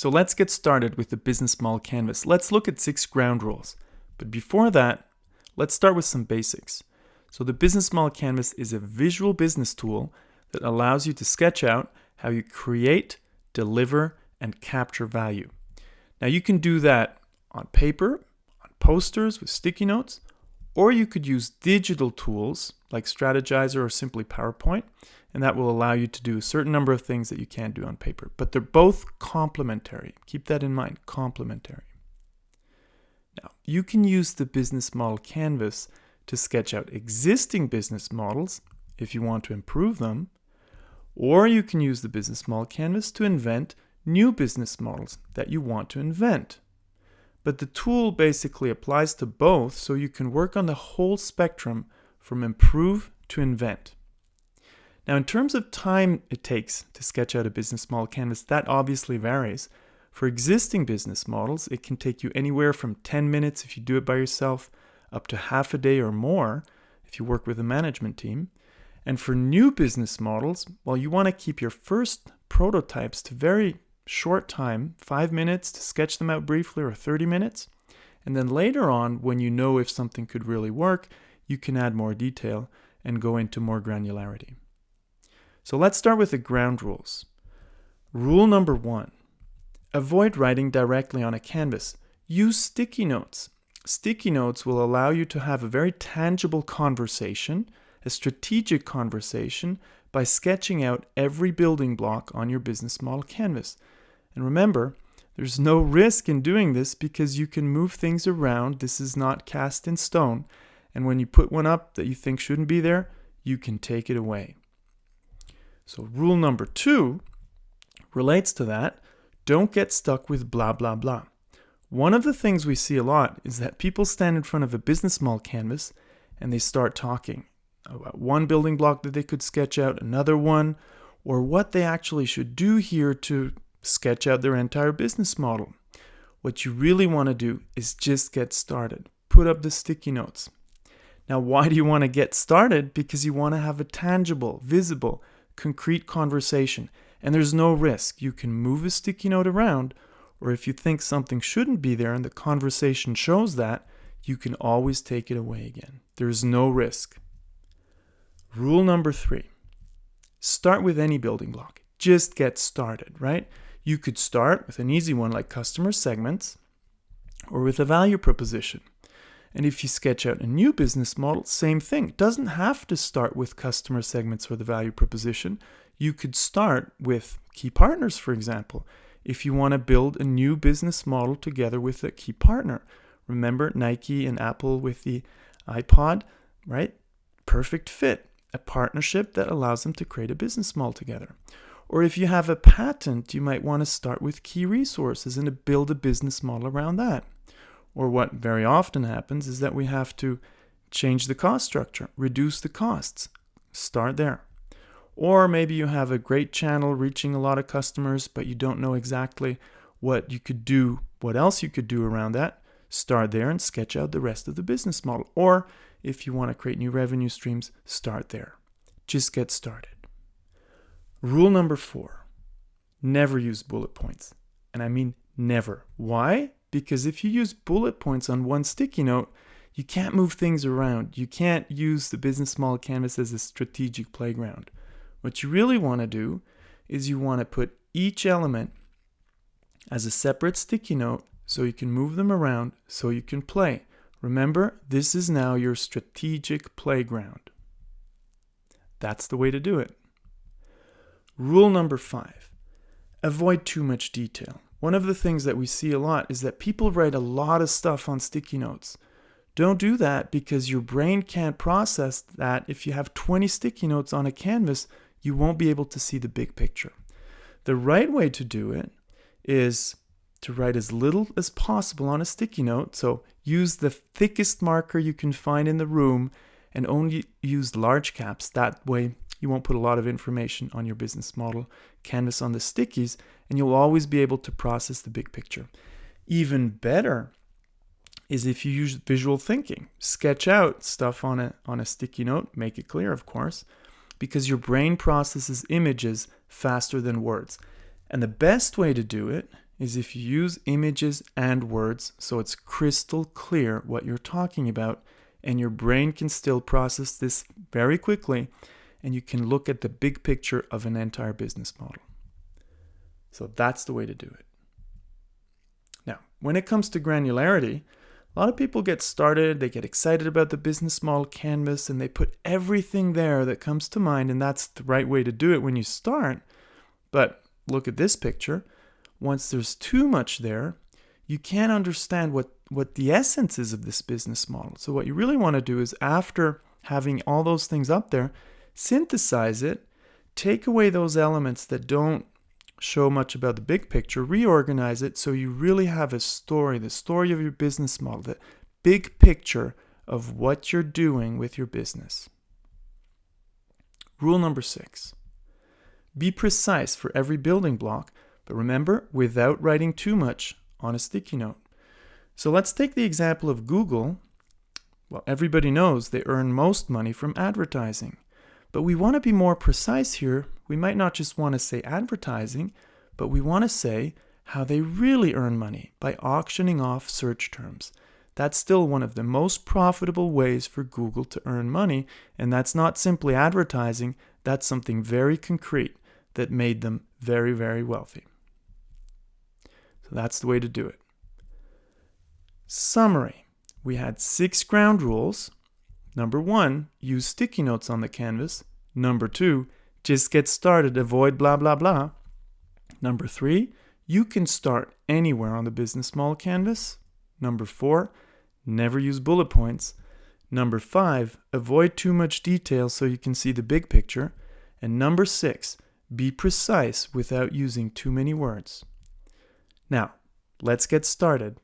So let's get started with the business model canvas. Let's look at 6 ground rules. But before that, let's start with some basics. So the business model canvas is a visual business tool that allows you to sketch out how you create, deliver, and capture value. Now you can do that on paper, on posters with sticky notes, or you could use digital tools like Strategyzer or simply PowerPoint, and that will allow you to do a certain number of things that you can't do on paper. But they're both complementary. Keep that in mind, complementary. Now, you can use the business model canvas to sketch out existing business models if you want to improve them, or you can use the business model canvas to invent new business models that you want to invent. But the tool basically applies to both, so you can work on the whole spectrum from improve to invent. Now, in terms of time it takes to sketch out a business model canvas, that obviously varies. For existing business models, it can take you anywhere from 10 minutes if you do it by yourself, up to half a day or more if you work with a management team. And for new business models, well, you want to keep your first prototypes to very short time, 5 minutes to sketch them out briefly, or 30 minutes. And then later on, when you know if something could really work, you can add more detail and go into more granularity. So let's start with the ground rules. Rule number 1, avoid writing directly on a canvas. Use sticky notes. Sticky notes will allow you to have a very tangible conversation, a strategic conversation, by sketching out every building block on your business model canvas. And remember, there's no risk in doing this because you can move things around. This is not cast in stone. And when you put one up that you think shouldn't be there, you can take it away. So rule number 2 relates to that. Don't get stuck with blah, blah, blah. One of the things we see a lot is that people stand in front of a business model canvas and they start talking about one building block that they could sketch out, another one, or what they actually should do here to sketch out their entire business model. What you really want to do is just get started. Put up the sticky notes. Now, why do you want to get started? Because you want to have a tangible, visible, concrete conversation. And there's no risk. You can move a sticky note around, or if you think something shouldn't be there and the conversation shows that, you can always take it away again. There's no risk. Rule number 3, start with any building block. Just get started, right? You could start with an easy one like customer segments or with a value proposition. And if you sketch out a new business model, same thing. It doesn't have to start with customer segments or the value proposition. You could start with key partners, for example, if you want to build a new business model together with a key partner. Remember Nike and Apple with the iPod, right? Perfect fit. A partnership that allows them to create a business model together. Or if you have a patent, you might want to start with key resources and to build a business model around that. Or what very often happens is that we have to change the cost structure, reduce the costs. Start there. Or maybe you have a great channel reaching a lot of customers, but you don't know exactly what you could do, what else you could do around that. Start there and sketch out the rest of the business model. Or if you want to create new revenue streams, start there. Just get started. Rule number 4, never use bullet points. And I mean never. Why? Because if you use bullet points on one sticky note, you can't move things around. You can't use the business model canvas as a strategic playground. What you really want to do is you want to put each element as a separate sticky note so you can move them around, so you can play. Remember, this is now your strategic playground. That's the way to do it. Rule number 5, avoid too much detail. One of the things that we see a lot is that people write a lot of stuff on sticky notes. Don't do that because your brain can't process that. If you have 20 sticky notes on a canvas, you won't be able to see the big picture. The right way to do it is to write as little as possible on a sticky note. So use the thickest marker you can find in the room and only use large caps. That way you won't put a lot of information on your business model canvas on the stickies, and you'll always be able to process the big picture. Even better is if you use visual thinking. Sketch out stuff on a sticky note, make it clear, of course, because your brain processes images faster than words. And the best way to do it is if you use images and words so it's crystal clear what you're talking about, and your brain can still process this very quickly, and you can look at the big picture of an entire business model. So that's the way to do it. Now, when it comes to granularity, a lot of people get started, they get excited about the business model canvas, and they put everything there that comes to mind, and that's the right way to do it when you start. But look at this picture. Once there's too much there, you can't understand what the essence is of this business model. So what you really want to do is, after having all those things up there, synthesize it, take away those elements that don't show much about the big picture, reorganize it so you really have a story, the story of your business model, the big picture of what you're doing with your business. Rule number 6. Be precise for every building block, but remember, without writing too much on a sticky note. So let's take the example of Google. Well, everybody knows they earn most money from advertising. But we want to be more precise here. We might not just want to say advertising, but we want to say how they really earn money by auctioning off search terms. That's still one of the most profitable ways for Google to earn money, and that's not simply advertising, that's something very concrete that made them very, very wealthy. So that's the way to do it. Summary. We had 6 ground rules. Number 1, use sticky notes on the canvas. Number 2, just get started, avoid blah, blah, blah. Number 3, you can start anywhere on the business model canvas. Number 4, never use bullet points. Number 5, avoid too much detail so you can see the big picture. And number 6, be precise without using too many words. Now, let's get started.